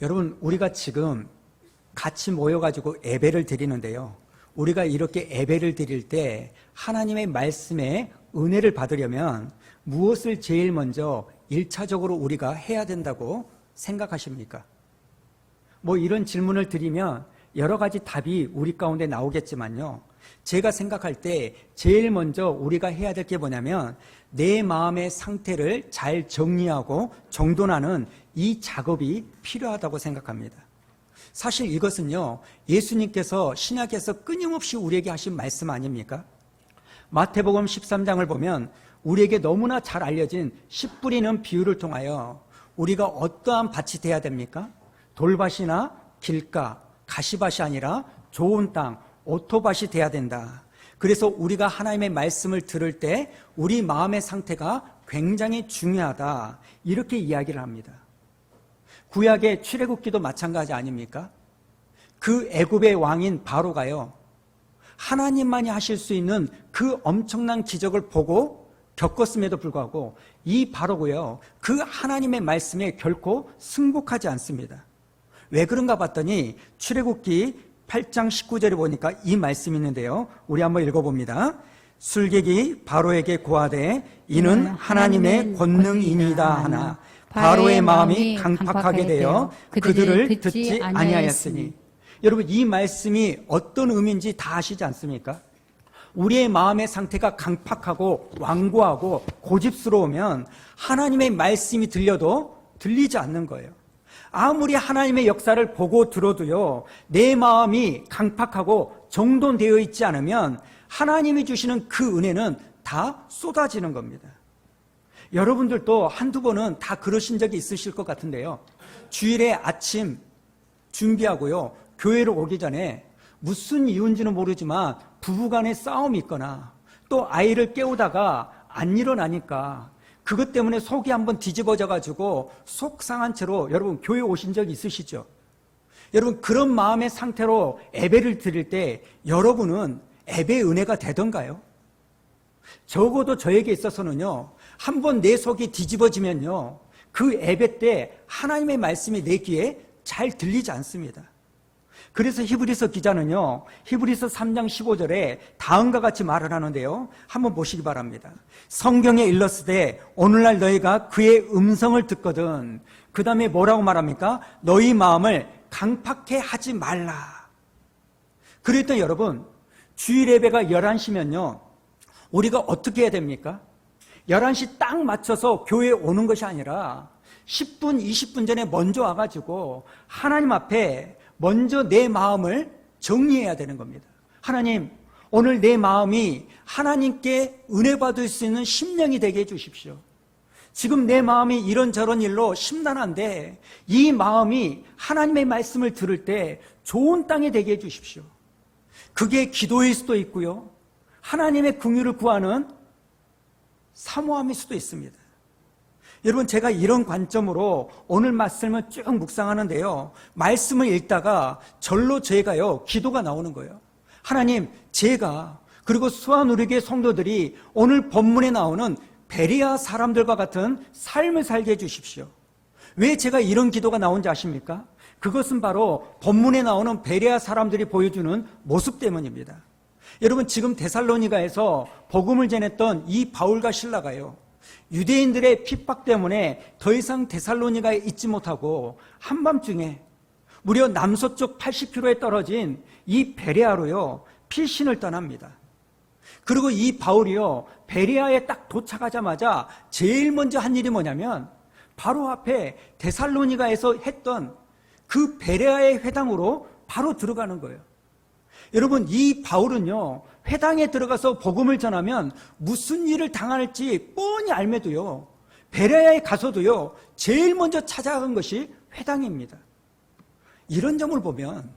여러분, 우리가 지금 같이 모여가지고 예배를 드리는데요. 우리가 이렇게 예배를 드릴 때 하나님의 말씀에 은혜를 받으려면 무엇을 제일 먼저 1차적으로 우리가 해야 된다고 생각하십니까? 뭐 이런 질문을 드리면 여러 가지 답이 우리 가운데 나오겠지만요. 제가 생각할 때 제일 먼저 우리가 해야 될 게 뭐냐면 내 마음의 상태를 잘 정리하고 정돈하는 이 작업이 필요하다고 생각합니다. 사실 이것은요, 예수님께서 신약에서 끊임없이 우리에게 하신 말씀 아닙니까? 마태복음 13장을 보면 우리에게 너무나 잘 알려진 씨 뿌리는 비유를 통하여 우리가 어떠한 밭이 돼야 됩니까? 돌밭이나 길가, 가시밭이 아니라 좋은 땅, 오토밭이 돼야 된다. 그래서 우리가 하나님의 말씀을 들을 때 우리 마음의 상태가 굉장히 중요하다. 이렇게 이야기를 합니다. 구약의 출애굽기도 마찬가지 아닙니까? 그 애굽의 왕인 바로가요, 하나님만이 하실 수 있는 그 엄청난 기적을 보고 겪었음에도 불구하고 이 바로고요, 그 하나님의 말씀에 결코 승복하지 않습니다. 왜 그런가 봤더니 출애굽기 8장 19절에 보니까 이 말씀이 있는데요. 우리 한번 읽어봅니다. 술객이 바로에게 고하되 이는 하나님의 권능이니이다 하나 바로의 마음이 강팍하게 되어 그들을 듣지 아니하였으니. 여러분, 이 말씀이 어떤 의미인지 다 아시지 않습니까? 우리의 마음의 상태가 강팍하고 완고하고 고집스러우면 하나님의 말씀이 들려도 들리지 않는 거예요. 아무리 하나님의 역사를 보고 들어도요, 내 마음이 강팍하고 정돈되어 있지 않으면 하나님이 주시는 그 은혜는 다 쏟아지는 겁니다. 여러분들도 한두 번은 다 그러신 적이 있으실 것 같은데요. 주일에 아침 준비하고요, 교회로 오기 전에 무슨 이유인지는 모르지만 부부간에 싸움이 있거나 또 아이를 깨우다가 안 일어나니까 그것 때문에 속이 한번 뒤집어져가지고 속 상한 채로 여러분 교회 오신 적 있으시죠? 여러분, 그런 마음의 상태로 예배를 드릴 때 여러분은 예배의 은혜가 되던가요? 적어도 저에게 있어서는요, 한번 내 속이 뒤집어지면요, 그 예배 때 하나님의 말씀이 내 귀에 잘 들리지 않습니다. 그래서 히브리서 기자는요, 히브리서 3장 15절에 다음과 같이 말을 하는데요, 한번 보시기 바랍니다. 성경에 일렀으되 오늘날 너희가 그의 음성을 듣거든. 그 다음에 뭐라고 말합니까? 너희 마음을 강팍해 하지 말라. 그랬더니 여러분, 주일 예배가 11시면요 우리가 어떻게 해야 됩니까? 11시 딱 맞춰서 교회에 오는 것이 아니라 10분, 20분 전에 먼저 와가지고 하나님 앞에 먼저 내 마음을 정리해야 되는 겁니다. 하나님, 오늘 내 마음이 하나님께 은혜 받을 수 있는 심령이 되게 해주십시오. 지금 내 마음이 이런저런 일로 심란한데 이 마음이 하나님의 말씀을 들을 때 좋은 땅이 되게 해주십시오. 그게 기도일 수도 있고요, 하나님의 긍휼을 구하는 사모함일 수도 있습니다. 여러분, 제가 이런 관점으로 오늘 말씀을 쭉 묵상하는데요, 말씀을 읽다가 절로 제가요 기도가 나오는 거예요. 하나님, 제가 그리고 수아누리교회 성도들이 오늘 본문에 나오는 베레아 사람들과 같은 삶을 살게 해주십시오. 왜 제가 이런 기도가 나온지 아십니까? 그것은 바로 본문에 나오는 베레아 사람들이 보여주는 모습 때문입니다. 여러분, 지금 데살로니가에서 복음을 전했던 이 바울과 실라가요, 유대인들의 핍박 때문에 더 이상 데살로니가에 있지 못하고 한밤중에 무려 남서쪽 80km에 떨어진 이 베레아로요 피신을 떠납니다. 그리고 이 바울이요 베레아에 딱 도착하자마자 제일 먼저 한 일이 뭐냐면 바로 앞에 데살로니가에서 했던 그 베레아의 회당으로 바로 들어가는 거예요. 여러분, 이 바울은요 회당에 들어가서 복음을 전하면 무슨 일을 당할지 뻔히 알매도요 베레아에 가서도요 제일 먼저 찾아간 것이 회당입니다. 이런 점을 보면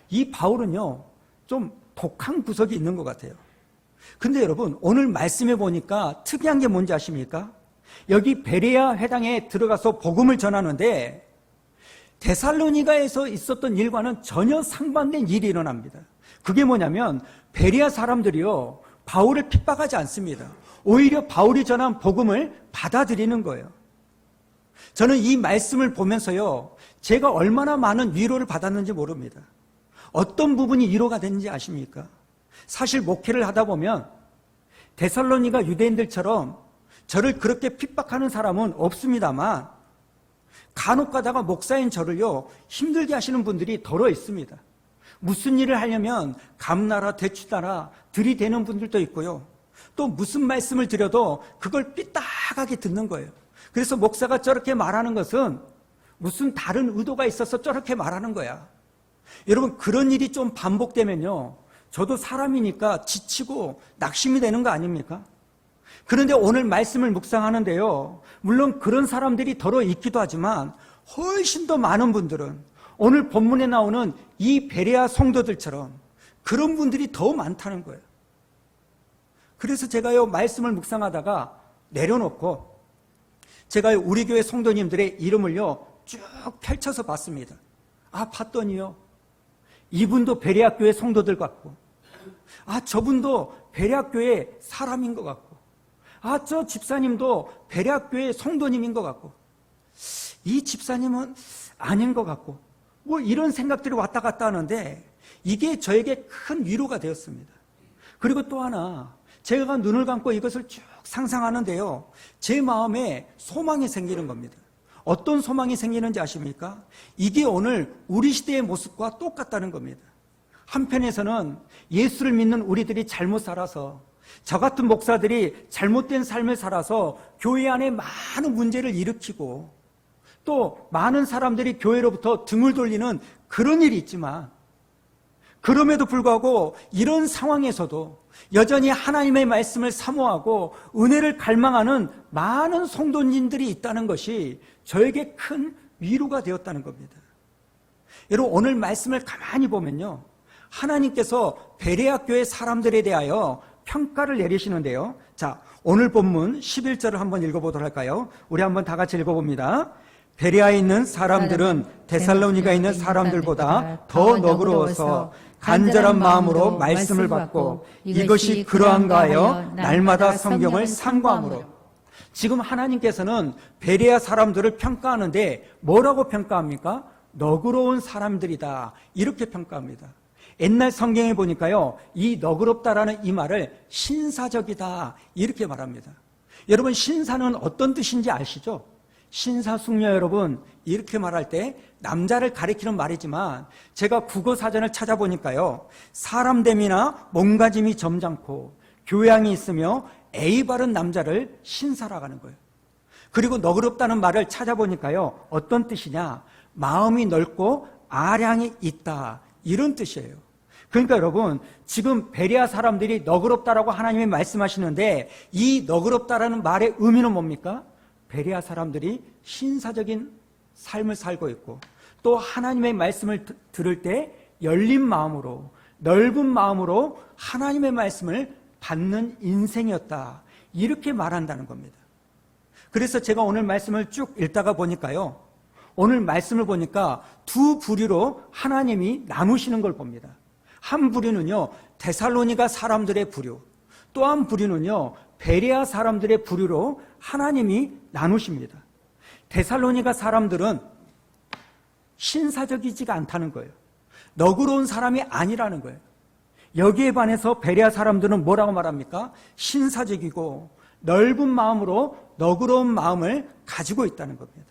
이 바울은요 좀 독한 구석이 있는 것 같아요. 근데 여러분, 오늘 말씀해 보니까 특이한 게 뭔지 아십니까? 여기 베레아 회당에 들어가서 복음을 전하는데 데살로니가에서 있었던 일과는 전혀 상반된 일이 일어납니다. 그게 뭐냐면 베레아 사람들이요 바울을 핍박하지 않습니다. 오히려 바울이 전한 복음을 받아들이는 거예요. 저는 이 말씀을 보면서요, 제가 얼마나 많은 위로를 받았는지 모릅니다. 어떤 부분이 위로가 됐는지 아십니까? 사실 목회를 하다 보면 데살로니가 유대인들처럼 저를 그렇게 핍박하는 사람은 없습니다만 간혹 가다가 목사인 저를요 힘들게 하시는 분들이 더러 있습니다. 무슨 일을 하려면 감나라 대추나라 들이대는 분들도 있고요. 또 무슨 말씀을 드려도 그걸 삐딱하게 듣는 거예요. 그래서 목사가 저렇게 말하는 것은 무슨 다른 의도가 있어서 저렇게 말하는 거야. 여러분, 그런 일이 좀 반복되면요, 저도 사람이니까 지치고 낙심이 되는 거 아닙니까? 그런데 오늘 말씀을 묵상하는데요, 물론 그런 사람들이 더러 있기도 하지만 훨씬 더 많은 분들은 오늘 본문에 나오는 이 베레아 성도들처럼 그런 분들이 더 많다는 거예요. 그래서 제가요 말씀을 묵상하다가 내려놓고 제가 우리 교회 성도님들의 이름을요 쭉 펼쳐서 봤습니다. 봤더니요, 이분도 베레아 교회 성도들 같고, 저분도 베레아 교회 사람인 것 같고, 저 집사님도 베레아 교회 성도님인 것 같고, 이 집사님은 아닌 것 같고, 뭐 이런 생각들이 왔다 갔다 하는데 이게 저에게 큰 위로가 되었습니다. 그리고 또 하나, 제가 눈을 감고 이것을 쭉 상상하는데요, 제 마음에 소망이 생기는 겁니다. 어떤 소망이 생기는지 아십니까? 이게 오늘 우리 시대의 모습과 똑같다는 겁니다. 한편에서는 예수를 믿는 우리들이 잘못 살아서, 저 같은 목사들이 잘못된 삶을 살아서 교회 안에 많은 문제를 일으키고 또 많은 사람들이 교회로부터 등을 돌리는 그런 일이 있지만, 그럼에도 불구하고 이런 상황에서도 여전히 하나님의 말씀을 사모하고 은혜를 갈망하는 많은 성도님들이 있다는 것이 저에게 큰 위로가 되었다는 겁니다. 여러분, 오늘 말씀을 가만히 보면요, 하나님께서 베레아 교회 사람들에 대하여 평가를 내리시는데요. 자, 오늘 본문 11절을 한번 읽어보도록 할까요? 우리 한번 다 같이 읽어봅니다. 베레아에 있는 사람들은 데살로니가에 있는 사람들보다 더 너그러워서 간절한 마음으로 말씀을 받고 이것이 그러한가 하여 날마다 성경을 상고함으로. 지금 하나님께서는 베레아 사람들을 평가하는데 뭐라고 평가합니까? 너그러운 사람들이다, 이렇게 평가합니다. 옛날 성경에 보니까요, 이 너그럽다라는 이 말을 신사적이다 이렇게 말합니다. 여러분, 신사는 어떤 뜻인지 아시죠? 신사숙녀 여러분, 이렇게 말할 때 남자를 가리키는 말이지만 제가 국어사전을 찾아보니까요, 사람됨이나 몸가짐이 점잖고 교양이 있으며 예의 바른 남자를 신사라고 하는 거예요. 그리고 너그럽다는 말을 찾아보니까요, 어떤 뜻이냐, 마음이 넓고 아량이 있다, 이런 뜻이에요. 그러니까 여러분, 지금 베레아 사람들이 너그럽다라고 하나님이 말씀하시는데 이 너그럽다라는 말의 의미는 뭡니까? 베레아 사람들이 신사적인 삶을 살고 있고 또 하나님의 말씀을 들을 때 열린 마음으로, 넓은 마음으로 하나님의 말씀을 받는 인생이었다, 이렇게 말한다는 겁니다. 그래서 제가 오늘 말씀을 쭉 읽다가 보니까요, 오늘 말씀을 보니까 두 부류로 하나님이 나누시는 걸 봅니다. 한 부류는요, 데살로니가 사람들의 부류, 또 한 부류는요, 베레아 사람들의 부류로 하나님이 나누십니다. 데살로니가 사람들은 신사적이지가 않다는 거예요. 너그러운 사람이 아니라는 거예요. 여기에 반해서 베레아 사람들은 뭐라고 말합니까? 신사적이고 넓은 마음으로 너그러운 마음을 가지고 있다는 겁니다.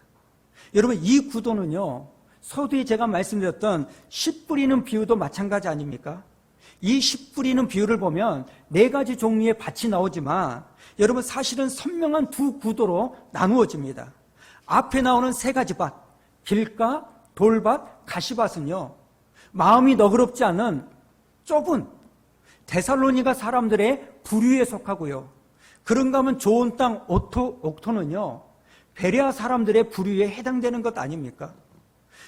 여러분, 이 구도는요, 서두에 제가 말씀드렸던 씨 뿌리는 비유도 마찬가지 아닙니까? 이 씨 뿌리는 비유를 보면 네 가지 종류의 밭이 나오지만 여러분, 사실은 선명한 두 구도로 나누어집니다. 앞에 나오는 세 가지 밭, 길가, 돌밭, 가시밭은요, 마음이 너그럽지 않은 좁은 데살로니가 사람들의 부류에 속하고요, 그런가 하면 좋은 땅 옥토는요, 베레아 사람들의 부류에 해당되는 것 아닙니까?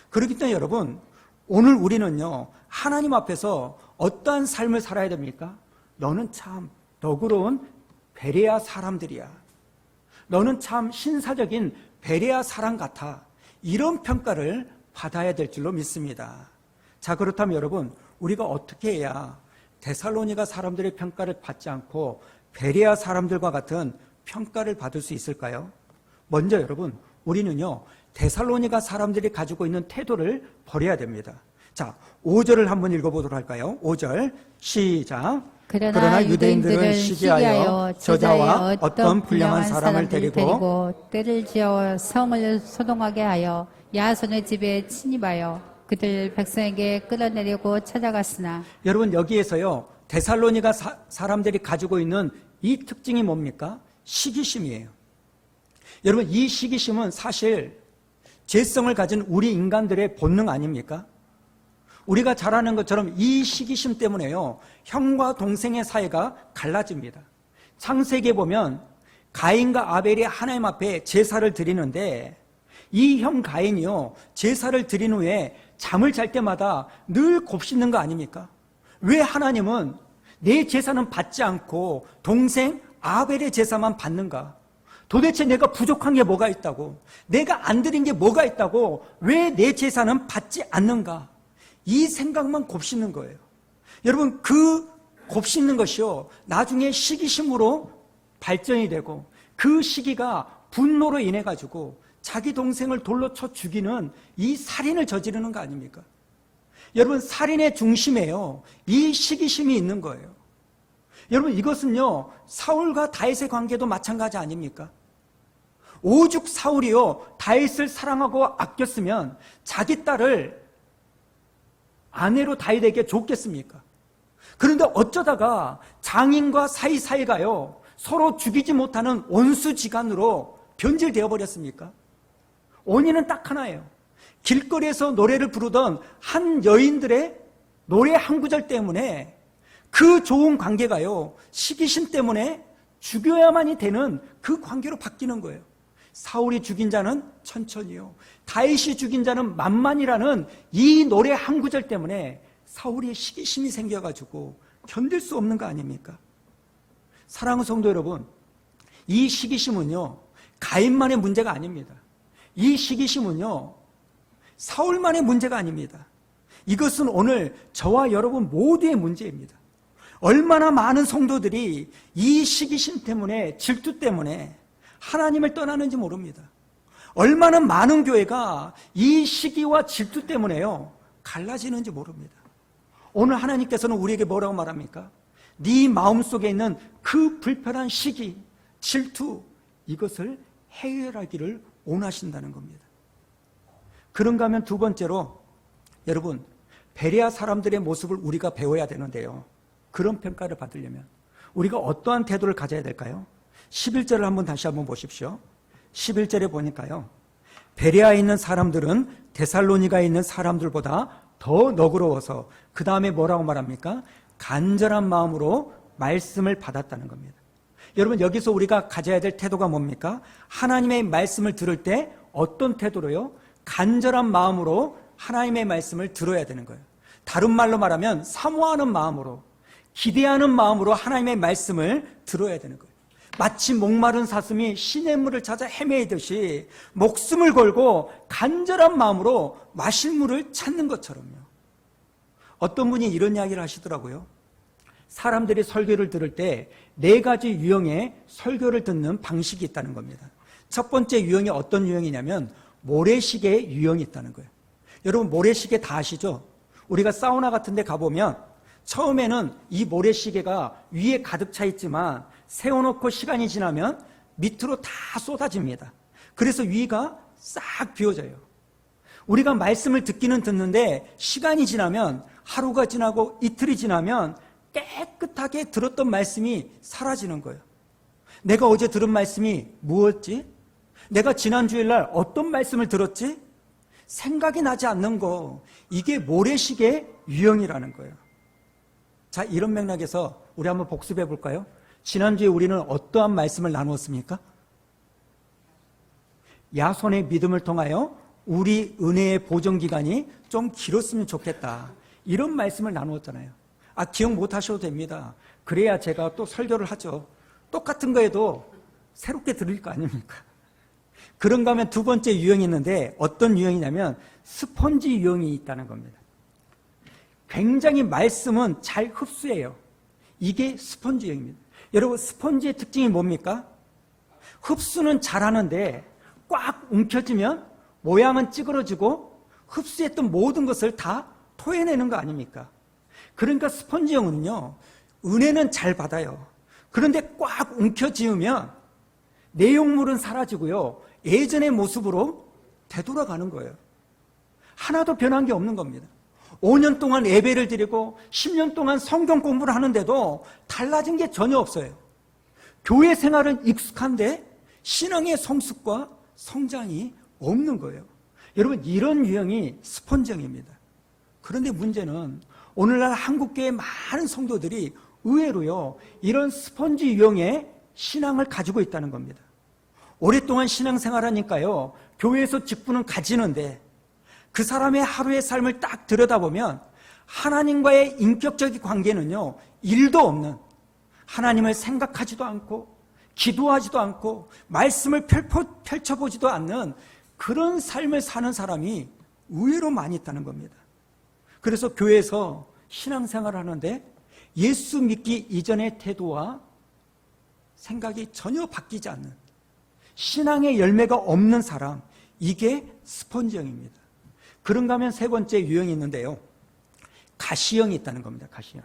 그렇기 때문에 여러분, 오늘 우리는요, 하나님 앞에서 어떠한 삶을 살아야 됩니까? 너는 참 너그러운 베레아 사람들이야, 너는 참 신사적인 베레아 사람 같아, 이런 평가를 받아야 될 줄로 믿습니다. 자, 그렇다면 여러분, 우리가 어떻게 해야 데살로니가 사람들의 평가를 받지 않고 베레아 사람들과 같은 평가를 받을 수 있을까요? 먼저 여러분, 우리는요, 데살로니가 사람들이 가지고 있는 태도를 버려야 됩니다. 자, 5절을 한번 읽어보도록 할까요? 5절 시작. 그러나 유대인들은 시기하여 저자와 어떤 불량한 사람을 데리고 때를 지어 성을 소동하게 하여 야손의 집에 침입하여 그들 백성에게 끌어내리고 찾아갔으나. 여러분, 여기에서요, 데살로니가 사람들이 가지고 있는 이 특징이 뭡니까? 시기심이에요. 여러분, 이 시기심은 사실 죄성을 가진 우리 인간들의 본능 아닙니까? 우리가 잘 아는 것처럼 이 시기심 때문에요, 형과 동생의 사이가 갈라집니다. 창세기에 보면 가인과 아벨이 하나님 앞에 제사를 드리는데 이 형 가인이요, 제사를 드린 후에 잠을 잘 때마다 늘 곱씹는 거 아닙니까? 왜 하나님은 내 제사는 받지 않고 동생 아벨의 제사만 받는가? 도대체 내가 부족한 게 뭐가 있다고? 내가 안 드린 게 뭐가 있다고? 왜 내 제사는 받지 않는가? 이 생각만 곱씹는 거예요. 여러분, 그 곱씹는 것이요, 나중에 시기심으로 발전이 되고 그 시기가 분노로 인해 가지고 자기 동생을 돌로 쳐 죽이는 이 살인을 저지르는 거 아닙니까? 여러분, 살인의 중심에요, 이 시기심이 있는 거예요. 여러분, 이것은요, 사울과 다윗의 관계도 마찬가지 아닙니까? 오죽 사울이요, 다윗을 사랑하고 아꼈으면 자기 딸을 아내로 다윗에게 줬겠습니까? 그런데 어쩌다가 장인과 사이사이가요, 서로 죽이지 못하는 원수지간으로 변질되어 버렸습니까? 원인은 딱 하나예요. 길거리에서 노래를 부르던 한 여인들의 노래 한 구절 때문에 그 좋은 관계가요, 시기심 때문에 죽여야만이 되는 그 관계로 바뀌는 거예요. 사울이 죽인 자는 천천히요, 다윗이 죽인 자는 만만이라는 이 노래 한 구절 때문에 사울이 시기심이 생겨가지고 견딜 수 없는 거 아닙니까? 사랑하는 성도 여러분, 이 시기심은요, 가인만의 문제가 아닙니다. 이 시기심은요, 사울만의 문제가 아닙니다. 이것은 오늘 저와 여러분 모두의 문제입니다. 얼마나 많은 성도들이 이 시기심 때문에, 질투 때문에 하나님을 떠나는지 모릅니다. 얼마나 많은 교회가 이 시기와 질투 때문에요, 갈라지는지 모릅니다. 오늘 하나님께서는 우리에게 뭐라고 말합니까? 네 마음속에 있는 그 불편한 시기, 질투, 이것을 해결하기를 원하신다는 겁니다. 그런가 하면 두 번째로, 여러분, 베레아 사람들의 모습을 우리가 배워야 되는데요, 그런 평가를 받으려면 우리가 어떠한 태도를 가져야 될까요? 11절을 한번 다시 한번 보십시오. 11절에 보니까요, 베레아에 있는 사람들은 데살로니가에 있는 사람들보다 더 너그러워서, 그 다음에 뭐라고 말합니까? 간절한 마음으로 말씀을 받았다는 겁니다. 여러분, 여기서 우리가 가져야 될 태도가 뭡니까? 하나님의 말씀을 들을 때 어떤 태도로요? 간절한 마음으로 하나님의 말씀을 들어야 되는 거예요. 다른 말로 말하면 사모하는 마음으로, 기대하는 마음으로 하나님의 말씀을 들어야 되는 거예요. 마치 목마른 사슴이 시냇물을 찾아 헤매이듯이 목숨을 걸고 간절한 마음으로 마실 물을 찾는 것처럼요. 어떤 분이 이런 이야기를 하시더라고요. 사람들이 설교를 들을 때 4가지 유형의 설교를 듣는 방식이 있다는 겁니다. 첫 번째 유형이 어떤 유형이냐면 모래시계의 유형이 있다는 거예요. 여러분, 모래시계 다 아시죠? 우리가 사우나 같은 데 가보면 처음에는 이 모래시계가 위에 가득 차 있지만 세워놓고 시간이 지나면 밑으로 다 쏟아집니다. 그래서 위가 싹 비워져요. 우리가 말씀을 듣기는 듣는데 시간이 지나면, 하루가 지나고 이틀이 지나면 깨끗하게 들었던 말씀이 사라지는 거예요. 내가 어제 들은 말씀이 무엇지? 내가 지난 주일날 어떤 말씀을 들었지? 생각이 나지 않는 거, 이게 모래시계 유형이라는 거예요. 자, 이런 맥락에서 우리 한번 복습해 볼까요? 지난주에 우리는 어떠한 말씀을 나누었습니까? 야손의 믿음을 통하여 우리 은혜의 보존기간이 좀 길었으면 좋겠다, 이런 말씀을 나누었잖아요. 기억 못 하셔도 됩니다. 그래야 제가 또 설교를 하죠. 똑같은 거에도 새롭게 들을 거 아닙니까? 그런가 하면 두 번째 유형이 있는데, 어떤 유형이냐면 스펀지 유형이 있다는 겁니다. 굉장히 말씀은 잘 흡수해요. 이게 스펀지 유형입니다. 여러분, 스펀지의 특징이 뭡니까? 흡수는 잘하는데 꽉 움켜쥐면 모양은 찌그러지고 흡수했던 모든 것을 다 토해내는 거 아닙니까? 그러니까 스펀지 영은요, 은혜는 잘 받아요. 그런데 꽉 움켜쥐으면 내용물은 사라지고요, 예전의 모습으로 되돌아가는 거예요. 하나도 변한 게 없는 겁니다. 5년 동안 예배를 드리고 10년 동안 성경 공부를 하는데도 달라진 게 전혀 없어요. 교회 생활은 익숙한데 신앙의 성숙과 성장이 없는 거예요. 여러분, 이런 유형이 스펀지형입니다. 그런데 문제는 오늘날 한국교회 많은 성도들이 의외로요, 이런 스펀지 유형의 신앙을 가지고 있다는 겁니다. 오랫동안 신앙생활하니까요, 교회에서 직분은 가지는데 그 사람의 하루의 삶을 딱 들여다보면 하나님과의 인격적인 관계는요, 일도 없는, 하나님을 생각하지도 않고 기도하지도 않고 말씀을 펼쳐보지도 않는 그런 삶을 사는 사람이 의외로 많이 있다는 겁니다. 그래서 교회에서 신앙생활을 하는데 예수 믿기 이전의 태도와 생각이 전혀 바뀌지 않는, 신앙의 열매가 없는 사람, 이게 스펀지형입니다. 그런가 하면 세 번째 유형이 있는데요, 가시형이 있다는 겁니다. 가시형.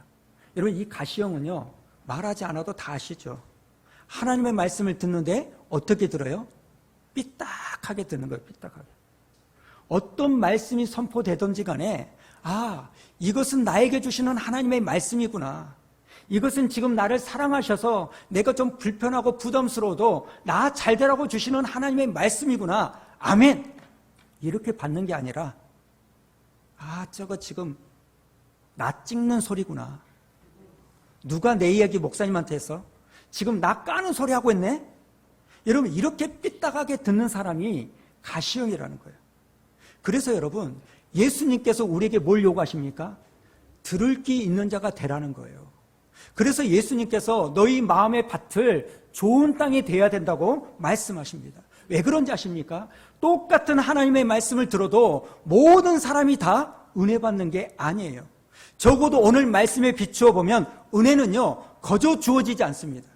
여러분, 이 가시형은요, 말하지 않아도 다 아시죠? 하나님의 말씀을 듣는데 어떻게 들어요? 삐딱하게 듣는 거예요. 삐딱하게. 어떤 말씀이 선포되든지 간에 이것은 나에게 주시는 하나님의 말씀이구나. 이것은 지금 나를 사랑하셔서 내가 좀 불편하고 부담스러워도 나 잘되라고 주시는 하나님의 말씀이구나. 아멘. 이렇게 받는 게 아니라 저거 지금 나 찍는 소리구나. 누가 내 이야기 목사님한테 했어? 지금 나 까는 소리 하고 있네? 여러분, 이렇게 삐딱하게 듣는 사람이 가시형이라는 거예요. 그래서 여러분, 예수님께서 우리에게 뭘 요구하십니까? 들을 귀 있는 자가 되라는 거예요. 그래서 예수님께서 너희 마음의 밭을 좋은 땅이 되어야 된다고 말씀하십니다. 왜 그런지 아십니까? 똑같은 하나님의 말씀을 들어도 모든 사람이 다 은혜 받는 게 아니에요. 적어도 오늘 말씀에 비추어 보면 은혜는요, 거저 주어지지 않습니다.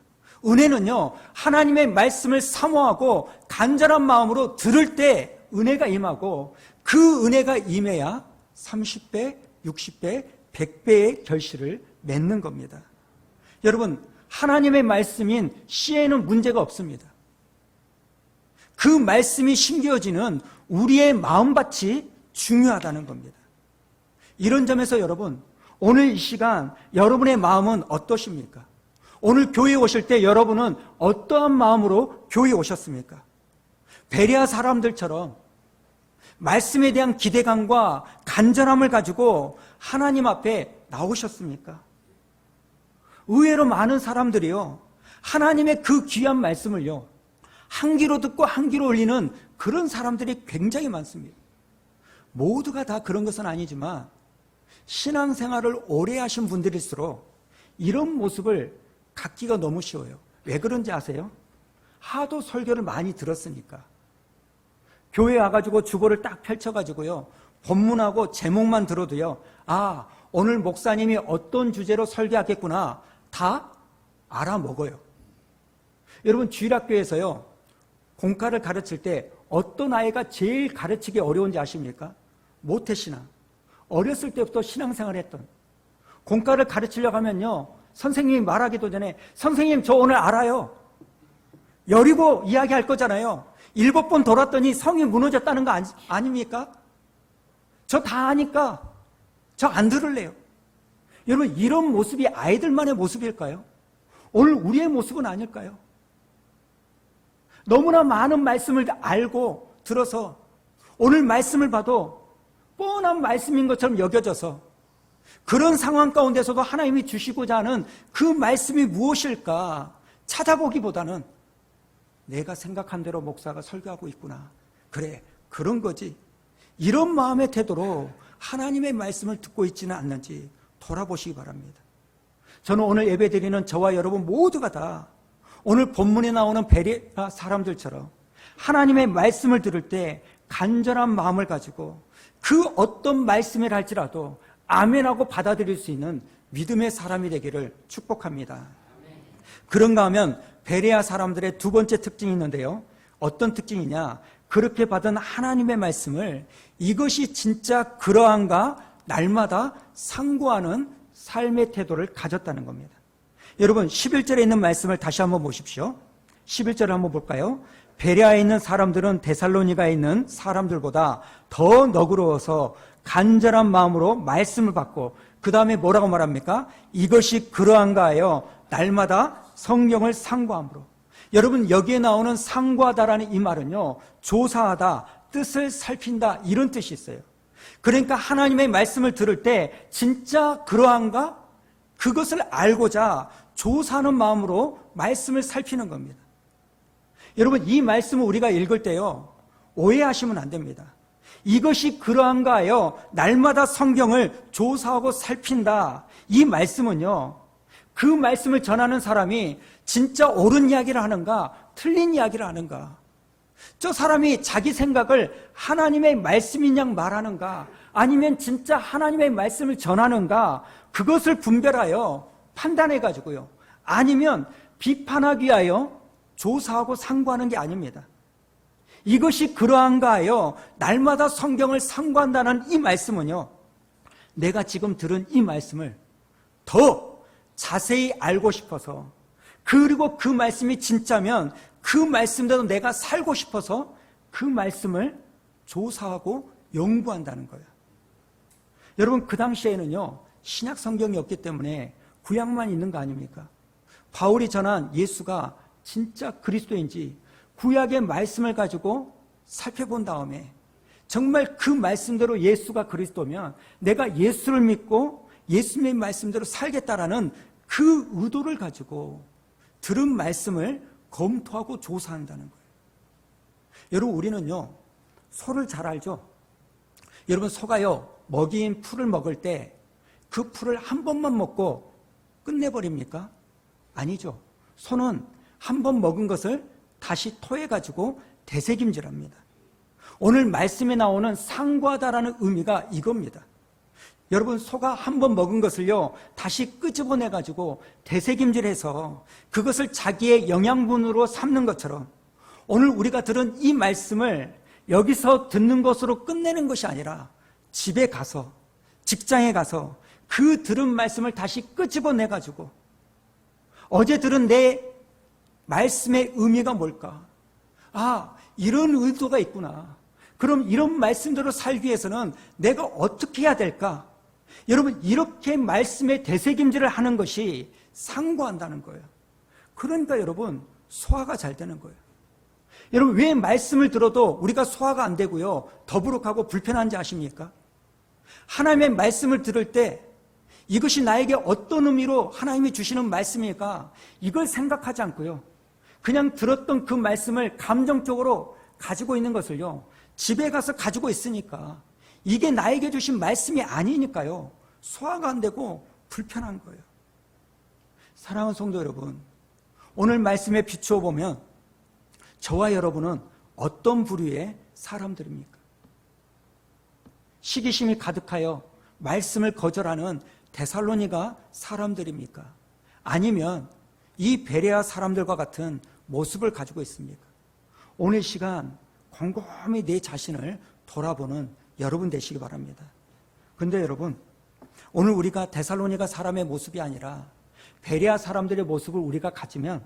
은혜는요, 하나님의 말씀을 사모하고 간절한 마음으로 들을 때 은혜가 임하고, 그 은혜가 임해야 30배, 60배, 100배의 결실을 맺는 겁니다. 여러분, 하나님의 말씀인 씨에는 문제가 없습니다. 그 말씀이 심겨지는 우리의 마음밭이 중요하다는 겁니다. 이런 점에서 여러분, 오늘 이 시간 여러분의 마음은 어떠십니까? 오늘 교회에 오실 때 여러분은 어떠한 마음으로 교회에 오셨습니까? 베레아 사람들처럼 말씀에 대한 기대감과 간절함을 가지고 하나님 앞에 나오셨습니까? 의외로 많은 사람들이요, 하나님의 그 귀한 말씀을요, 한 귀로 듣고 한 귀로 올리는 그런 사람들이 굉장히 많습니다. 모두가 다 그런 것은 아니지만 신앙생활을 오래 하신 분들일수록 이런 모습을 갖기가 너무 쉬워요. 왜 그런지 아세요? 하도 설교를 많이 들었으니까. 교회 와가지고 주보를 딱 펼쳐가지고요, 본문하고 제목만 들어도요, 오늘 목사님이 어떤 주제로 설교하겠구나 다 알아먹어요. 여러분, 주일학교에서요, 공과를 가르칠 때 어떤 아이가 제일 가르치기 어려운지 아십니까? 모태신앙. 어렸을 때부터 신앙생활을 했던. 공과를 가르치려고 하면요, 선생님이 말하기도 전에 선생님 저 오늘 알아요. 여리고 이야기할 거잖아요. 7번 돌았더니 성이 무너졌다는 거 아닙니까? 저 다 아니까 저 안 들을래요. 여러분, 이런 모습이 아이들만의 모습일까요? 오늘 우리의 모습은 아닐까요? 너무나 많은 말씀을 알고 들어서 오늘 말씀을 봐도 뻔한 말씀인 것처럼 여겨져서 그런 상황 가운데서도 하나님이 주시고자 하는 그 말씀이 무엇일까 찾아보기보다는 내가 생각한 대로 목사가 설교하고 있구나. 그래, 그런 거지. 이런 마음의 태도로 하나님의 말씀을 듣고 있지는 않는지 돌아보시기 바랍니다. 저는 오늘 예배드리는 저와 여러분 모두가 다 오늘 본문에 나오는 베레아 사람들처럼 하나님의 말씀을 들을 때 간절한 마음을 가지고 그 어떤 말씀을 할지라도 아멘하고 받아들일 수 있는 믿음의 사람이 되기를 축복합니다. 그런가 하면 베레아 사람들의 두 번째 특징이 있는데요, 어떤 특징이냐? 그렇게 받은 하나님의 말씀을 이것이 진짜 그러한가 날마다 상고하는 삶의 태도를 가졌다는 겁니다. 여러분 11절에 있는 말씀을 다시 한번 보십시오. 11절을 한번 볼까요? 베레아에 있는 사람들은 데살로니가에 있는 사람들보다 더 너그러워서 간절한 마음으로 말씀을 받고 그 다음에 뭐라고 말합니까? 이것이 그러한가 하여 날마다 성경을 상고함으로. 여러분 여기에 나오는 상고하다라는 이 말은요, 조사하다, 뜻을 살핀다 이런 뜻이 있어요. 그러니까 하나님의 말씀을 들을 때 진짜 그러한가? 그것을 알고자 조사하는 마음으로 말씀을 살피는 겁니다. 여러분 이 말씀을 우리가 읽을 때요, 오해하시면 안 됩니다. 이것이 그러한가 하여 날마다 성경을 조사하고 살핀다. 이 말씀은요, 그 말씀을 전하는 사람이 진짜 옳은 이야기를 하는가 틀린 이야기를 하는가, 저 사람이 자기 생각을 하나님의 말씀인 양 말하는가 아니면 진짜 하나님의 말씀을 전하는가, 그것을 분별하여 판단해 가지고요, 아니면 비판하기 위하여 조사하고 상고하는 게 아닙니다. 이것이 그러한가 하여 날마다 성경을 상고한다는 이 말씀은요, 내가 지금 들은 이 말씀을 더 자세히 알고 싶어서, 그리고 그 말씀이 진짜면 그 말씀대로 내가 살고 싶어서 그 말씀을 조사하고 연구한다는 거예요. 여러분 그 당시에는요, 신약 성경이 없기 때문에 구약만 있는 거 아닙니까? 바울이 전한 예수가 진짜 그리스도인지 구약의 말씀을 가지고 살펴본 다음에 정말 그 말씀대로 예수가 그리스도면 내가 예수를 믿고 예수님의 말씀대로 살겠다라는 그 의도를 가지고 들은 말씀을 검토하고 조사한다는 거예요. 여러분 우리는요, 소를 잘 알죠? 여러분 소가요, 먹이인 풀을 먹을 때 그 풀을 한 번만 먹고 끝내버립니까? 아니죠. 소는 한 번 먹은 것을 다시 토해가지고 되새김질합니다. 오늘 말씀에 나오는 상고하다라는 의미가 이겁니다. 여러분 소가 한 번 먹은 것을요, 다시 끄집어내가지고 되새김질해서 그것을 자기의 영양분으로 삼는 것처럼 오늘 우리가 들은 이 말씀을 여기서 듣는 것으로 끝내는 것이 아니라 집에 가서, 직장에 가서 그 들은 말씀을 다시 끄집어내가지고 어제 들은 내 말씀의 의미가 뭘까? 아, 이런 의도가 있구나. 그럼 이런 말씀대로 살기 위해서는 내가 어떻게 해야 될까? 여러분 이렇게 말씀의 되새김질을 하는 것이 상고한다는 거예요. 그러니까 여러분 소화가 잘 되는 거예요. 여러분 왜 말씀을 들어도 우리가 소화가 안 되고요, 더부룩하고 불편한지 아십니까? 하나님의 말씀을 들을 때 이것이 나에게 어떤 의미로 하나님이 주시는 말씀일까, 이걸 생각하지 않고요, 그냥 들었던 그 말씀을 감정적으로 가지고 있는 것을요, 집에 가서 가지고 있으니까 이게 나에게 주신 말씀이 아니니까요, 소화가 안 되고 불편한 거예요. 사랑하는 성도 여러분, 오늘 말씀에 비추어 보면 저와 여러분은 어떤 부류의 사람들입니까? 시기심이 가득하여 말씀을 거절하는 데살로니가 사람들입니까? 아니면 이 베레아 사람들과 같은 모습을 가지고 있습니까? 오늘 시간 곰곰이 내 자신을 돌아보는 여러분 되시기 바랍니다. 근데 여러분, 오늘 우리가 데살로니가 사람의 모습이 아니라 베레아 사람들의 모습을 우리가 가지면,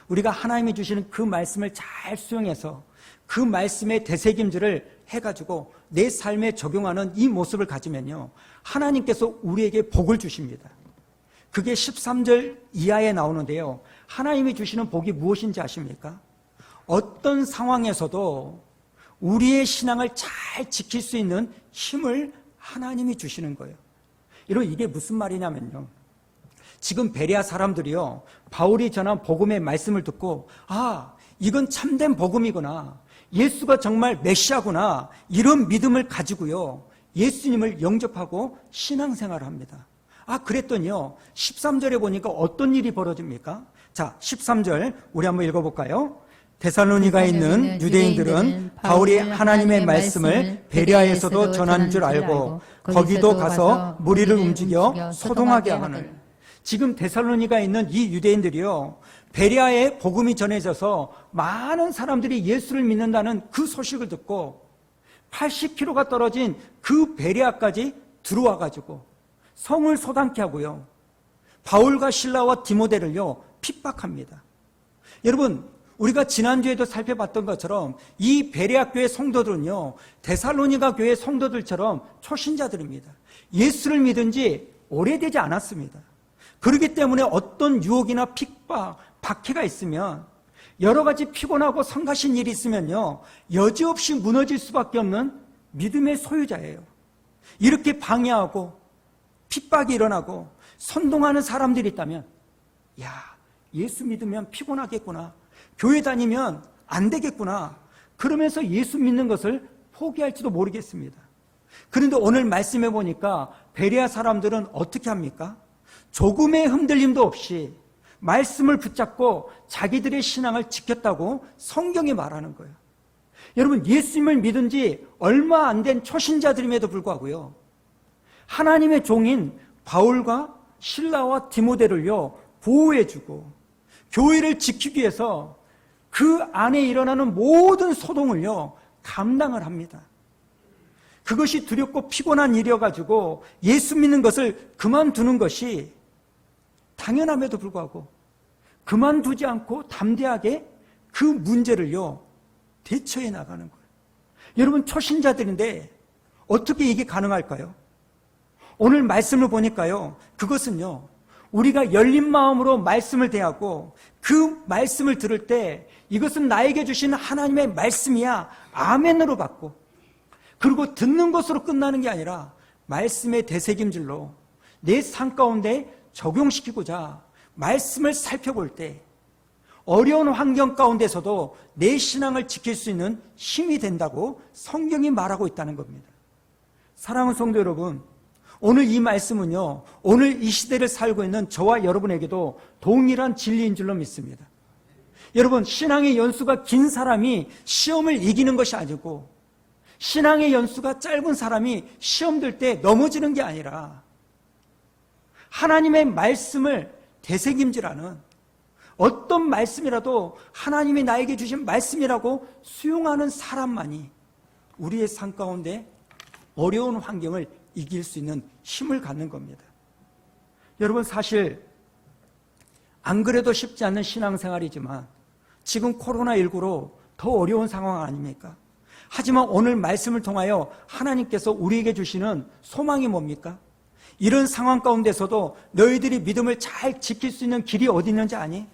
우리가 하나님이 주시는 그 말씀을 잘 수용해서 그 말씀의 되새김질을 해가지고 내 삶에 적용하는 이 모습을 가지면요, 하나님께서 우리에게 복을 주십니다. 그게 13절 이하에 나오는데요, 하나님이 주시는 복이 무엇인지 아십니까? 어떤 상황에서도 우리의 신앙을 잘 지킬 수 있는 힘을 하나님이 주시는 거예요. 여러분 이게 무슨 말이냐면요, 지금 베레아 사람들이요, 바울이 전한 복음의 말씀을 듣고 아, 이건 참된 복음이구나, 예수가 정말 메시아구나, 이런 믿음을 가지고요 예수님을 영접하고 신앙생활을 합니다. 아, 그랬더니요 13절에 보니까 어떤 일이 벌어집니까? 자, 13절 우리 한번 읽어볼까요? 데살로니가에 있는 유대인들은 바울이 하나님의 말씀을 베레아에서도 전한 줄 알고 거기도 가서 무리를 움직여 소동하게 하는. 지금 데살로니가에 있는 이 유대인들이요, 베레아에 복음이 전해져서 많은 사람들이 예수를 믿는다는 그 소식을 듣고 80km가 떨어진 그 베레아까지 들어와 가지고 성을 소단케 하고요, 바울과 실라와 디모데를요 핍박합니다. 여러분, 우리가 지난주에도 살펴봤던 것처럼 이 베레아 교회 성도들은요, 데살로니가 교회 성도들처럼 초신자들입니다. 예수를 믿은 지 오래되지 않았습니다. 그렇기 때문에 어떤 유혹이나 핍박, 박해가 있으면, 여러 가지 피곤하고 성가신 일이 있으면요, 여지없이 무너질 수밖에 없는 믿음의 소유자예요. 이렇게 방해하고 핍박이 일어나고 선동하는 사람들이 있다면, 야, 예수 믿으면 피곤하겠구나, 교회 다니면 안 되겠구나, 그러면서 예수 믿는 것을 포기할지도 모르겠습니다. 그런데 오늘 말씀해 보니까 베레아 사람들은 어떻게 합니까? 조금의 흔들림도 없이 말씀을 붙잡고 자기들의 신앙을 지켰다고 성경이 말하는 거예요. 여러분, 예수님을 믿은 지 얼마 안 된 초신자들임에도 불구하고요, 하나님의 종인 바울과 실라와 디모데를요 보호해주고 교회를 지키기 위해서 그 안에 일어나는 모든 소동을요 감당을 합니다. 그것이 두렵고 피곤한 일이어가지고 예수 믿는 것을 그만두는 것이 당연함에도 불구하고 그만두지 않고 담대하게 그 문제를요 대처해 나가는 거예요. 여러분, 초신자들인데 어떻게 이게 가능할까요? 오늘 말씀을 보니까요, 그것은요, 우리가 열린 마음으로 말씀을 대하고 그 말씀을 들을 때 이것은 나에게 주신 하나님의 말씀이야, 아멘으로 받고, 그리고 듣는 것으로 끝나는 게 아니라 말씀의 되새김질로 내 삶 가운데 적용시키고자 말씀을 살펴볼 때 어려운 환경 가운데서도 내 신앙을 지킬 수 있는 힘이 된다고 성경이 말하고 있다는 겁니다. 사랑하는 성도 여러분, 오늘 이 말씀은요, 오늘 이 시대를 살고 있는 저와 여러분에게도 동일한 진리인 줄로 믿습니다. 여러분, 신앙의 연수가 긴 사람이 시험을 이기는 것이 아니고, 신앙의 연수가 짧은 사람이 시험 들 때 넘어지는 게 아니라, 하나님의 말씀을 되새김질하는, 어떤 말씀이라도 하나님이 나에게 주신 말씀이라고 수용하는 사람만이 우리의 삶 가운데 어려운 환경을 이길 수 있는 힘을 갖는 겁니다. 여러분, 사실 안 그래도 쉽지 않은 신앙생활이지만 지금 코로나19로 더 어려운 상황 아닙니까? 하지만 오늘 말씀을 통하여 하나님께서 우리에게 주시는 소망이 뭡니까? 이런 상황 가운데서도 너희들이 믿음을 잘 지킬 수 있는 길이 어디 있는지 아니?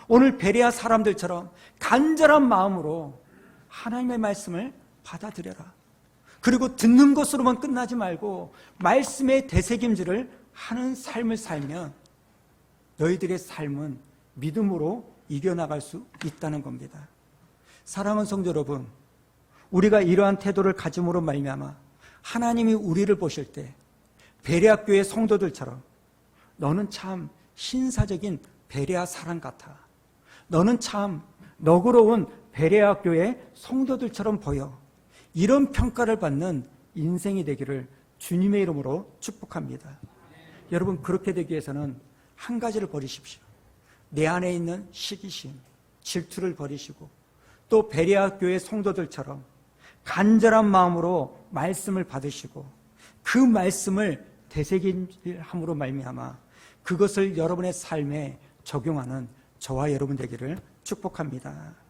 오늘 베레아 사람들처럼 간절한 마음으로 하나님의 말씀을 받아들여라. 그리고 듣는 것으로만 끝나지 말고 말씀의 되새김질을 하는 삶을 살면 너희들의 삶은 믿음으로 이겨나갈 수 있다는 겁니다. 사랑하는 성도 여러분, 우리가 이러한 태도를 가짐으로 말미암아 하나님이 우리를 보실 때 베레아 교회 성도들처럼 너는 참 신사적인 베레아 사람 같아, 너는 참 너그러운 베레아 교회 성도들처럼 보여, 이런 평가를 받는 인생이 되기를 주님의 이름으로 축복합니다. 여러분, 그렇게 되기 위해서는 한 가지를 버리십시오. 내 안에 있는 시기심, 질투를 버리시고 또 베레아 교회 성도들처럼 간절한 마음으로 말씀을 받으시고 그 말씀을 되새김질함으로 말미암아 그것을 여러분의 삶에 적용하는 저와 여러분 되기를 축복합니다.